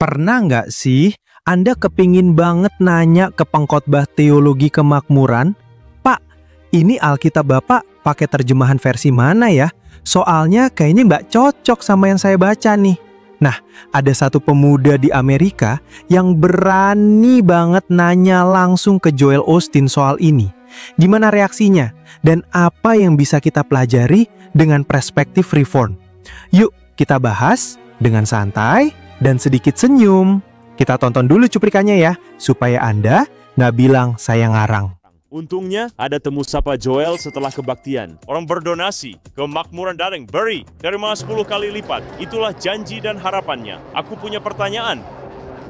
Pernah nggak sih Anda kepingin banget nanya ke pengkhotbah teologi kemakmuran, "Pak, ini Alkitab Bapak pakai terjemahan versi mana ya? Soalnya kayaknya nggak cocok sama yang saya baca nih." Nah, ada satu pemuda di Amerika yang berani banget nanya langsung ke Joel Osteen soal ini. Gimana reaksinya? Dan apa yang bisa kita pelajari dengan perspektif reform? Yuk, kita bahas dengan santai dan sedikit senyum. Kita tonton dulu cuplikannya ya, supaya Anda nggak bilang saya ngarang. Untungnya ada temu sapa Joel setelah kebaktian. Orang berdonasi, kemakmuran daring, beri, terima 10 kali lipat. Itulah janji dan harapannya. Aku punya pertanyaan.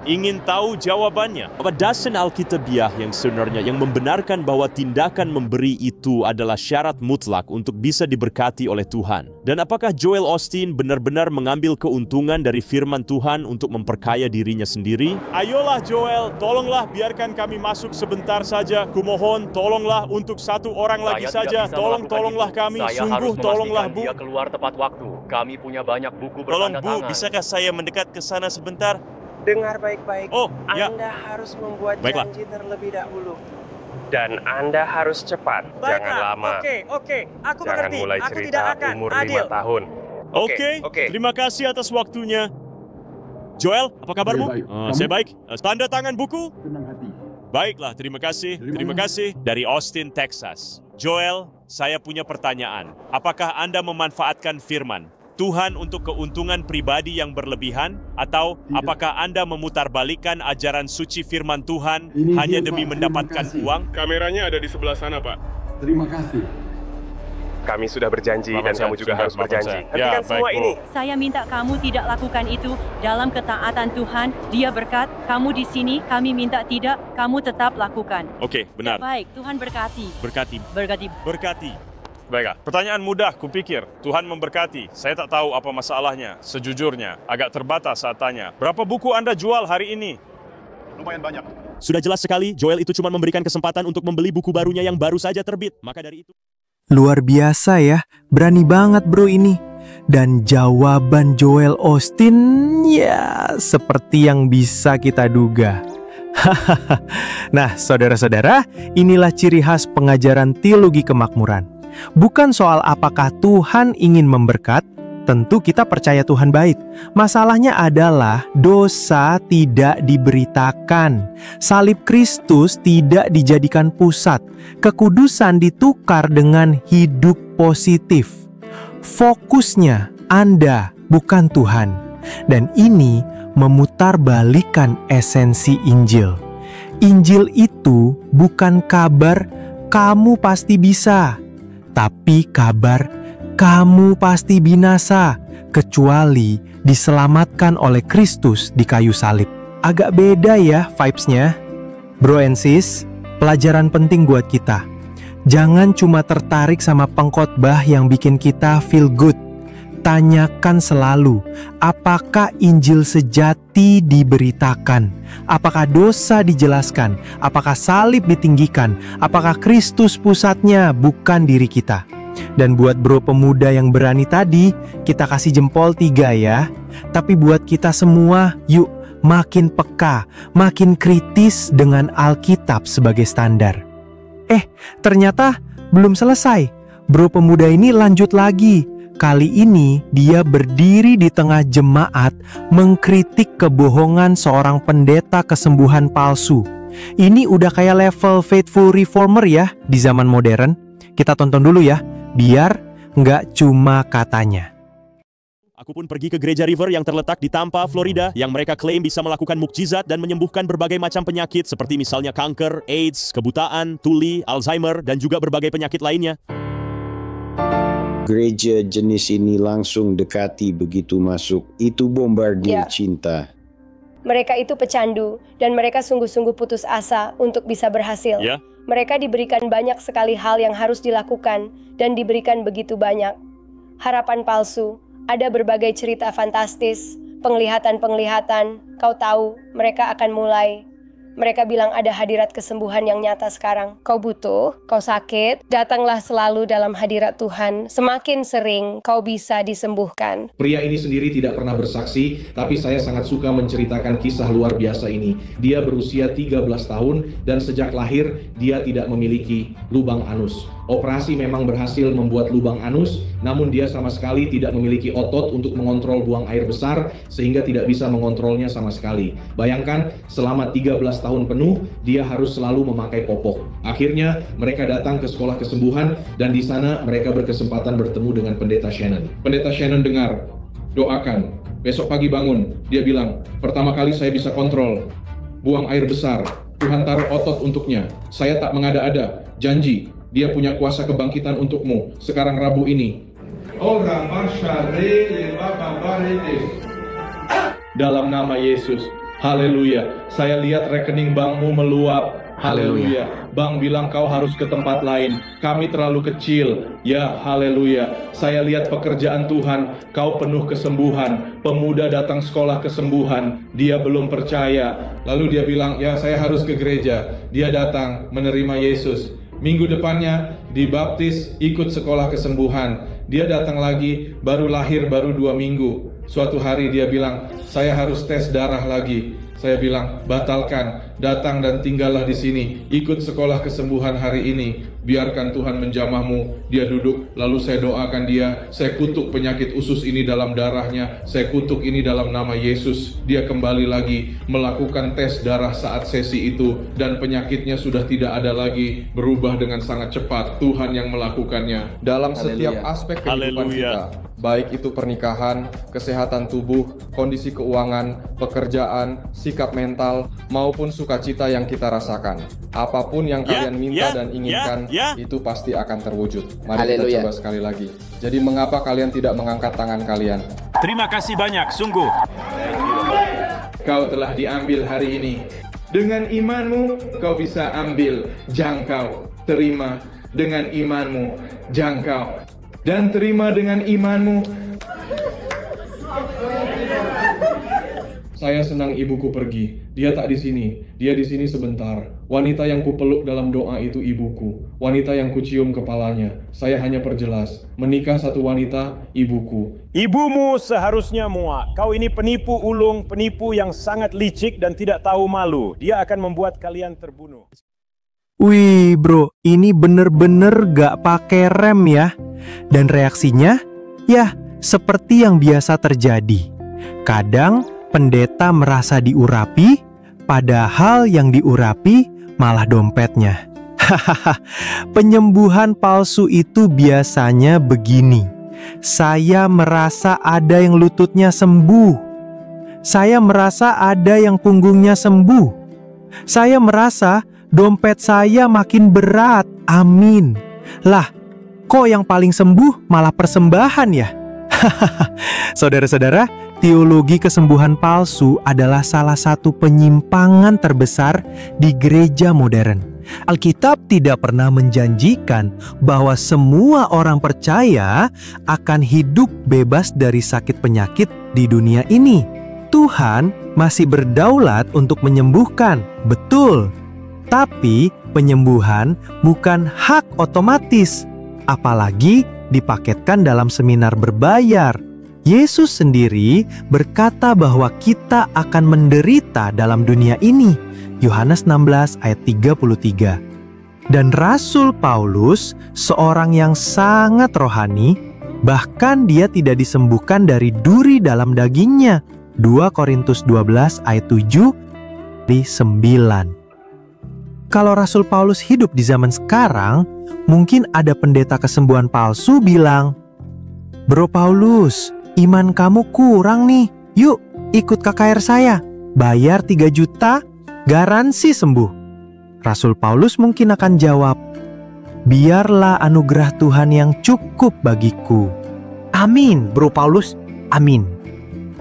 Ingin tahu jawabannya. Apa dasar Alkitabiah yang sebenarnya yang membenarkan bahwa tindakan memberi itu adalah syarat mutlak untuk bisa diberkati oleh Tuhan? Dan apakah Joel Osteen benar-benar mengambil keuntungan dari firman Tuhan untuk memperkaya dirinya sendiri? Ayolah Joel, tolonglah biarkan kami masuk sebentar saja. Kumohon, tolonglah untuk satu orang lagi saja. Tolonglah kami, sungguh tolonglah Bu. Dia keluar tepat waktu. Kami punya banyak buku Tolong bertanda Bu, tangan. bisakah saya mendekat ke sana sebentar? Dengar baik-baik, Oh, ya. Anda harus membuat Baiklah. janji terlebih dahulu. Dan Anda harus cepat, jangan lama. Oke, aku Jangan mengerti. mulai Aku cerita tidak akan. umur Adil. 5 tahun. Oke. Terima kasih atas waktunya. Joel, apa kabarmu? Baik. Saya baik. Tanda tangan buku? Tenang hati. Baiklah, terima kasih. Terima kasih. Dari Austin, Texas. Joel, saya punya pertanyaan. Apakah Anda memanfaatkan firman Tuhan untuk keuntungan pribadi yang berlebihan? Atau Tidak. apakah Anda memutarbalikkan ajaran suci firman Tuhan Ini hanya dia, demi Pak. mendapatkan Terima kasih. uang? Kameranya ada di sebelah sana, Pak. Terima kasih. Kami sudah berjanji dan kamu juga harus berjanji. Ya, Hentikan semua baik, Bu. ini. Saya minta kamu tidak lakukan itu dalam ketaatan Tuhan. Dia berkat, kamu di sini, kami minta tidak, kamu tetap lakukan. Oke, benar. Baik, Tuhan berkati. Berkati. Berkati. Baiklah, pertanyaan mudah, kupikir. Tuhan memberkati. Saya tak tahu apa masalahnya. Sejujurnya, agak terbatas saat tanya. Berapa buku Anda jual hari ini? Lumayan banyak. Sudah jelas sekali, Joel itu cuma memberikan kesempatan untuk membeli buku barunya yang baru saja terbit. Maka dari itu... Luar biasa ya, berani banget bro ini. Dan jawaban Joel Osteen ya seperti yang bisa kita duga. Nah, saudara-saudara, inilah ciri khas pengajaran teologi kemakmuran. Bukan soal apakah Tuhan ingin memberkat, tentu kita percaya Tuhan baik. Masalahnya adalah dosa tidak diberitakan. Salib Kristus tidak dijadikan pusat. Kekudusan ditukar dengan hidup positif. Fokusnya Anda, bukan Tuhan. Dan ini memutarbalikkan esensi Injil. Injil itu bukan kabar kamu pasti bisa, tapi kabar kamu pasti binasa, kecuali diselamatkan oleh Kristus di kayu salib. Agak beda ya vibes-nya. Bro and sis, pelajaran penting buat kita. Jangan cuma tertarik sama pengkhotbah yang bikin kita feel good. Tanyakan selalu, apakah Injil sejati diberitakan? Apakah dosa dijelaskan? Apakah salib ditinggikan? Apakah Kristus pusatnya, bukan diri kita? Dan buat bro pemuda yang berani tadi, kita kasih jempol 3 ya. Tapi buat kita semua, yuk makin peka, makin kritis dengan Alkitab sebagai standar. Ternyata belum selesai. Bro pemuda ini lanjut lagi. Kali ini dia berdiri di tengah jemaat mengkritik kebohongan seorang pendeta kesembuhan palsu. Ini udah kayak level faithful reformer ya di zaman modern. Kita tonton dulu ya, biar nggak cuma katanya. Aku pun pergi ke gereja River yang terletak di Tampa, Florida, yang mereka klaim bisa melakukan mukjizat dan menyembuhkan berbagai macam penyakit seperti misalnya kanker, AIDS, kebutaan, tuli, Alzheimer, dan juga berbagai penyakit lainnya. Gereja jenis ini langsung dekati begitu masuk. Itu bombardir cinta. Mereka itu pecandu, dan mereka sungguh-sungguh putus asa untuk bisa berhasil. Ya. Mereka diberikan banyak sekali hal yang harus dilakukan, dan diberikan begitu banyak. Harapan palsu, ada berbagai cerita fantastis, penglihatan-penglihatan, kau tahu, mereka akan mulai. Mereka bilang ada hadirat kesembuhan yang nyata sekarang. Kau butuh, kau sakit, datanglah selalu dalam hadirat Tuhan. Semakin sering kau bisa disembuhkan. Pria ini sendiri tidak pernah bersaksi, tapi saya sangat suka menceritakan kisah luar biasa ini. Dia berusia 13 tahun dan sejak lahir dia tidak memiliki lubang anus. Operasi memang berhasil membuat lubang anus, namun dia sama sekali tidak memiliki otot untuk mengontrol buang air besar sehingga tidak bisa mengontrolnya sama sekali. Bayangkan, selama 13 tahun penuh dia harus selalu memakai popok. Akhirnya mereka datang ke sekolah kesembuhan dan di sana mereka berkesempatan bertemu dengan Pendeta Shannon. Pendeta Shannon dengar, doakan. Besok pagi bangun, dia bilang, pertama kali saya bisa kontrol buang air besar. Tuhan taruh otot untuknya. Saya tak mengada-ada, janji. Dia punya kuasa kebangkitan untukmu sekarang Rabu ini. Dalam nama Yesus, haleluya. Saya lihat rekening bankmu meluap. Haleluya. Bang bilang kau harus ke tempat lain. Kami terlalu kecil. Ya, haleluya. Saya lihat pekerjaan Tuhan. Kau penuh kesembuhan. Pemuda datang sekolah kesembuhan. Dia belum percaya. Lalu dia bilang, ya saya harus ke gereja. Dia datang menerima Yesus. Minggu depannya dibaptis, ikut sekolah kesembuhan. Dia datang lagi, baru lahir baru 2 minggu. Suatu hari dia bilang, saya harus tes darah lagi. Saya bilang, batalkan, datang dan tinggallah di sini. Ikut sekolah kesembuhan hari ini. Biarkan Tuhan menjamahmu. Dia duduk, lalu saya doakan dia. Saya kutuk penyakit usus ini dalam darahnya. Saya kutuk ini dalam nama Yesus. Dia kembali lagi melakukan tes darah saat sesi itu. Dan penyakitnya sudah tidak ada lagi. Berubah dengan sangat cepat. Tuhan yang melakukannya. Dalam setiap aspek kehidupan kita. Baik itu pernikahan, kesehatan tubuh, kondisi keuangan, pekerjaan, sikap mental, maupun sukacita yang kita rasakan. Apapun yang kalian minta dan inginkan, itu pasti akan terwujud. Mari kita coba sekali lagi. Jadi mengapa kalian tidak mengangkat tangan kalian? Terima kasih banyak, sungguh. Kau telah diambil hari ini. Dengan imanmu, kau bisa ambil, jangkau, terima dengan imanmu, jangkau. Dan terima dengan imanmu. Saya senang ibuku pergi. Dia tak di sini. Dia di sini sebentar. Wanita yang kupeluk dalam doa itu ibuku. Wanita yang kucium kepalanya. Saya hanya perjelas. Menikah satu wanita, ibuku. Ibumu seharusnya muak. Kau ini penipu ulung, penipu yang sangat licik dan tidak tahu malu. Dia akan membuat kalian terbunuh. Wih bro, ini bener-bener gak pakai rem ya. Dan reaksinya, ya seperti yang biasa terjadi. Kadang pendeta merasa diurapi, padahal yang diurapi malah dompetnya. Hahaha, penyembuhan palsu itu biasanya begini. Saya merasa ada yang lututnya sembuh. Saya merasa ada yang punggungnya sembuh. Saya merasa dompet saya makin berat. Amin. Lah, kok yang paling sembuh malah persembahan ya? Saudara-saudara, teologi kesembuhan palsu adalah salah satu penyimpangan terbesar di gereja modern. Alkitab tidak pernah menjanjikan bahwa semua orang percaya akan hidup bebas dari sakit penyakit di dunia ini. Tuhan masih berdaulat untuk menyembuhkan, betul. Tapi penyembuhan bukan hak otomatis, apalagi dipaketkan dalam seminar berbayar. Yesus sendiri berkata bahwa kita akan menderita dalam dunia ini. Yohanes 16 ayat 33. Dan Rasul Paulus, seorang yang sangat rohani, bahkan dia tidak disembuhkan dari duri dalam dagingnya. 2 Korintus 12 ayat 7-9. Kalau Rasul Paulus hidup di zaman sekarang, mungkin ada pendeta kesembuhan palsu bilang, "Bro Paulus, iman kamu kurang nih. Yuk, ikut KKR saya. Bayar 3 juta, garansi sembuh." Rasul Paulus mungkin akan jawab, "Biarlah anugerah Tuhan yang cukup bagiku." Amin, Bro Paulus. Amin.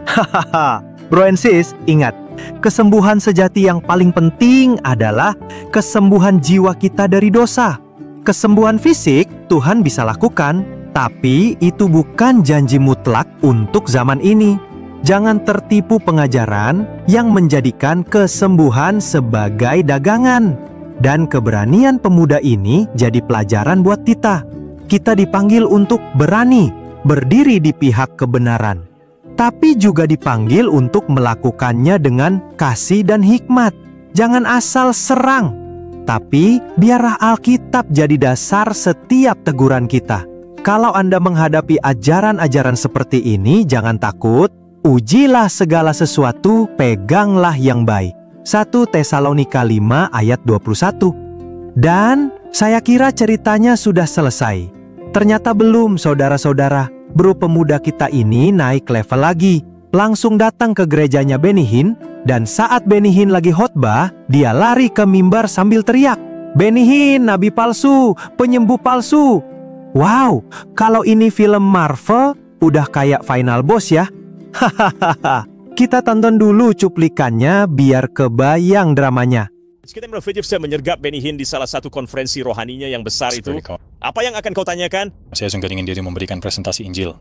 Hahaha, bro and sis, ingat, kesembuhan sejati yang paling penting adalah kesembuhan jiwa kita dari dosa. Kesembuhan fisik Tuhan bisa lakukan, tapi itu bukan janji mutlak untuk zaman ini. Jangan tertipu pengajaran yang menjadikan kesembuhan sebagai dagangan. Dan keberanian pemuda ini jadi pelajaran buat kita. Kita dipanggil untuk berani, berdiri di pihak kebenaran. Tapi juga dipanggil untuk melakukannya dengan kasih dan hikmat. Jangan asal serang, tapi biarlah Alkitab jadi dasar setiap teguran kita. Kalau Anda menghadapi ajaran-ajaran seperti ini, jangan takut. Ujilah segala sesuatu, peganglah yang baik. 1 Tesalonika 5 ayat 21. Dan saya kira ceritanya sudah selesai. Ternyata belum, saudara-saudara. Bro pemuda kita ini naik level lagi. Langsung datang ke gerejanya Benny Hinn, dan saat Benny Hinn lagi khotbah, dia lari ke mimbar sambil teriak, "Benny Hinn, nabi palsu, penyembuh palsu." Wow, kalau ini film Marvel, udah kayak Final Boss ya. Hahaha. Kita tonton dulu cuplikannya biar kebayang dramanya. Kita video saya menyergap Benny Hinn di salah satu konferensi rohaninya yang besar itu. Apa yang akan kau tanyakan? Saya sungguh ingin diri memberikan presentasi Injil.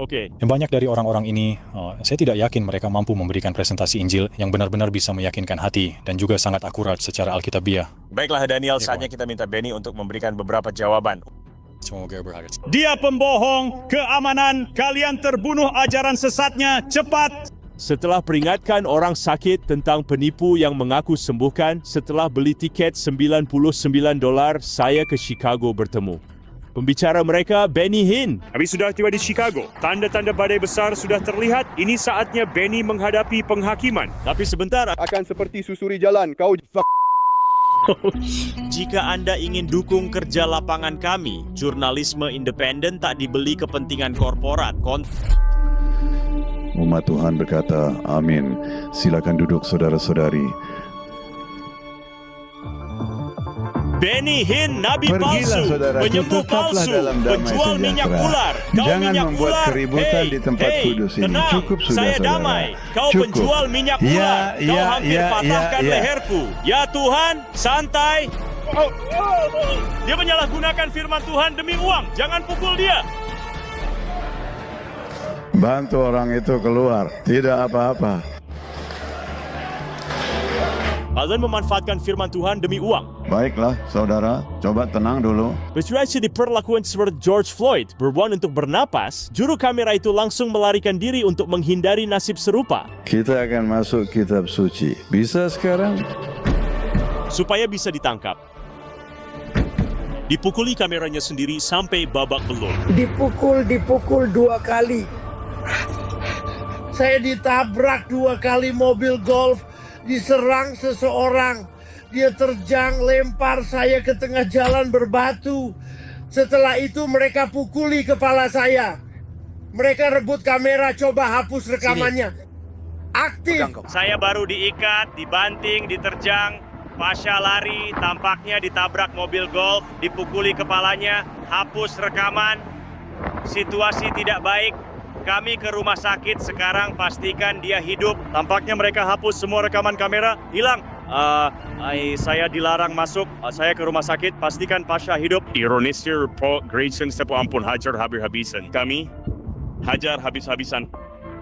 Oke. Banyak dari orang-orang ini, saya tidak yakin mereka mampu memberikan presentasi Injil yang benar-benar bisa meyakinkan hati dan juga sangat akurat secara alkitabiah. Baiklah Daniel, saatnya kita minta Benny untuk memberikan beberapa jawaban. Semoga berhasil. Dia pembohong, keamanan, kalian terbunuh ajaran sesatnya, cepat! Setelah peringatkan orang sakit tentang penipu yang mengaku sembuhkan, setelah beli tiket $99, saya ke Chicago bertemu. Pembicara mereka, Benny Hinn. Kami sudah tiba di Chicago. Tanda-tanda badai besar sudah terlihat. Ini saatnya Benny menghadapi penghakiman. Tapi sebentar. Akan seperti susuri jalan, kau Jika Anda ingin dukung kerja lapangan kami, jurnalisme independen tak dibeli kepentingan korporat. Umat Tuhan berkata, amin. Silakan duduk saudara-saudari. Benny Hinn, nabi palsu, penyembuh palsu, penjual minyak ular. Kau Jangan minyak membuat ular. keributan di tempat kudus ini. Tenang, Cukup sudah, saya saudara. damai. Kau Cukup. penjual minyak ular. Kau hampir patahkan leherku. Ya Tuhan, santai. Dia menyalahgunakan firman Tuhan demi uang. Jangan pukul dia. Bantu orang itu keluar. Tidak apa-apa. Kalian memanfaatkan firman Tuhan demi uang. Baiklah, saudara. Coba tenang dulu. Bercerita diperlakukan seperti George Floyd, berbuat untuk bernapas, juru kamera itu langsung melarikan diri untuk menghindari nasib serupa. Kita akan masuk kitab suci. Bisa sekarang? Supaya bisa ditangkap. Dipukuli kameranya sendiri sampai babak belur. Dipukul 2 kali. Saya ditabrak 2 kali mobil golf. Diserang seseorang, dia terjang, lempar saya ke tengah jalan berbatu. Setelah itu mereka pukuli kepala saya. Mereka rebut kamera, coba hapus rekamannya. Aktif. Saya baru diikat, dibanting, diterjang. Pasha lari, tampaknya ditabrak mobil golf, dipukuli kepalanya, hapus rekaman. Situasi tidak baik. Kami ke rumah sakit sekarang, pastikan dia hidup. Tampaknya mereka hapus semua rekaman kamera. Hilang. Saya dilarang masuk. Saya ke rumah sakit, pastikan Pasha hidup. Ironisnya, Paul Grayson, saya ampun hajar habis-habisan. Kami hajar habis-habisan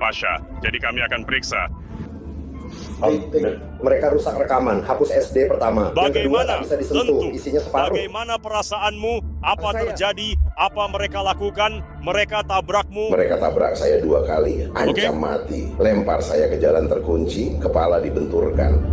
Pasha. Jadi kami akan periksa. Mereka rusak rekaman, hapus SD pertama. Bagaimana? Yang kedua, tak bisa disentuh, isinya separuh. Bagaimana perasaanmu? Apa terjadi? Apa mereka lakukan? Mereka tabrakmu? Mereka tabrak saya 2 kali, ancam mati. Lempar saya ke jalan terkunci, kepala dibenturkan.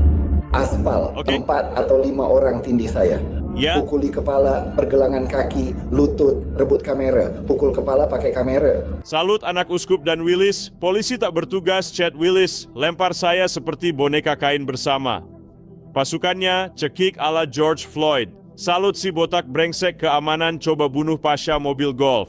Aspal, 4 atau 5 orang tindih saya. Ya. Pukuli kepala, pergelangan kaki, lutut, rebut kamera. Pukul kepala pakai kamera. Salut anak uskup dan Willis. Polisi tak bertugas, Chad Willis. Lempar saya seperti boneka kain bersama. Pasukannya cekik ala George Floyd. Salut si botak brengsek keamanan coba bunuh Pasha mobil golf.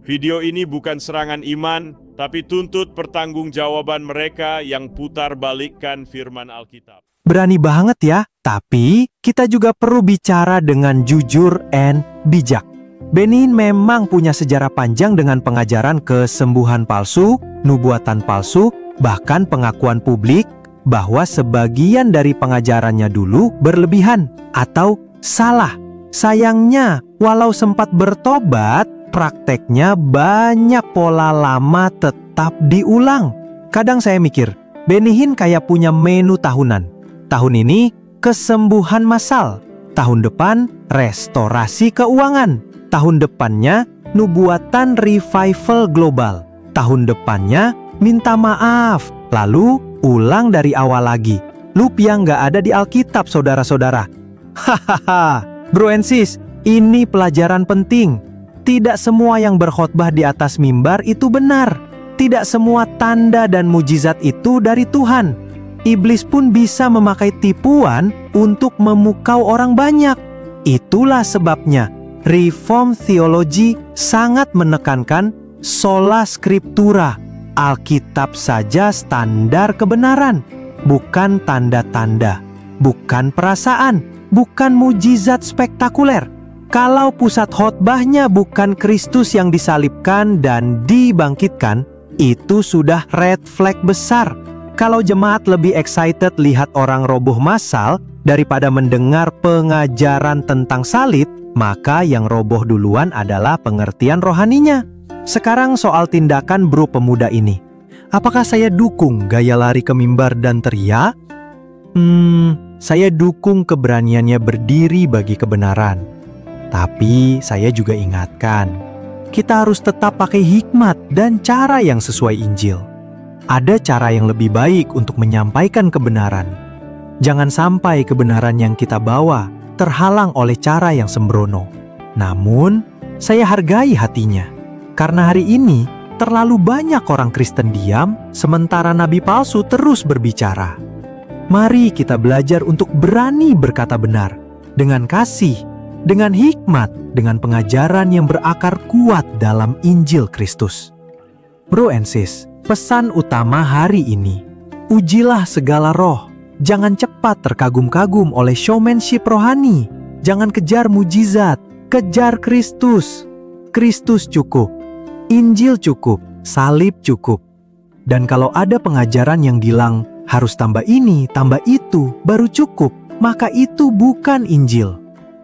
Video ini bukan serangan iman, tapi tuntut pertanggungjawaban mereka yang putar balikkan firman Alkitab. Berani banget ya, tapi kita juga perlu bicara dengan jujur and bijak. Benny Hinn memang punya sejarah panjang dengan pengajaran kesembuhan palsu, nubuatan palsu, bahkan pengakuan publik bahwa sebagian dari pengajarannya dulu berlebihan atau salah. Sayangnya, walau sempat bertobat, prakteknya banyak pola lama tetap diulang. Kadang saya mikir, Benny Hinn kayak punya menu tahunan. Tahun ini, kesembuhan massal. Tahun depan, restorasi keuangan. Tahun depannya, nubuatan revival global. Tahun depannya, minta maaf. Lalu, ulang dari awal lagi. Loop yang nggak ada di Alkitab, saudara-saudara. Hahaha, bro and sis, ini pelajaran penting. Tidak semua yang berkhotbah di atas mimbar itu benar. Tidak semua tanda dan mujizat itu dari Tuhan. Iblis pun bisa memakai tipuan untuk memukau orang banyak. Itulah sebabnya Reform Theology sangat menekankan sola scriptura. Alkitab saja standar kebenaran, bukan tanda-tanda, bukan perasaan, bukan mujizat spektakuler. Kalau pusat khotbahnya bukan Kristus yang disalibkan dan dibangkitkan, itu sudah red flag besar. Kalau jemaat lebih excited lihat orang roboh massal daripada mendengar pengajaran tentang salib, maka yang roboh duluan adalah pengertian rohaninya. Sekarang soal tindakan bro pemuda ini. Apakah saya dukung gaya lari ke mimbar dan teriak? Saya dukung keberaniannya berdiri bagi kebenaran. Tapi saya juga ingatkan, kita harus tetap pakai hikmat dan cara yang sesuai Injil. Ada cara yang lebih baik untuk menyampaikan kebenaran. Jangan sampai kebenaran yang kita bawa terhalang oleh cara yang sembrono. Namun, saya hargai hatinya. Karena hari ini, terlalu banyak orang Kristen diam, sementara nabi palsu terus berbicara. Mari kita belajar untuk berani berkata benar, dengan kasih, dengan hikmat, dengan pengajaran yang berakar kuat dalam Injil Kristus. Bro and sis, pesan utama hari ini, ujilah segala roh. Jangan cepat terkagum-kagum oleh showmanship rohani. Jangan kejar mujizat, kejar Kristus. Kristus cukup, Injil cukup, salib cukup. Dan kalau ada pengajaran yang bilang harus tambah ini, tambah itu, baru cukup, maka itu bukan Injil.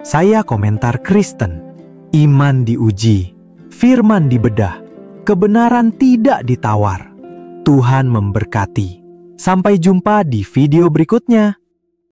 Saya komentar Kristen. Iman diuji, firman dibedah, kebenaran tidak ditawar. Tuhan memberkati. Sampai jumpa di video berikutnya.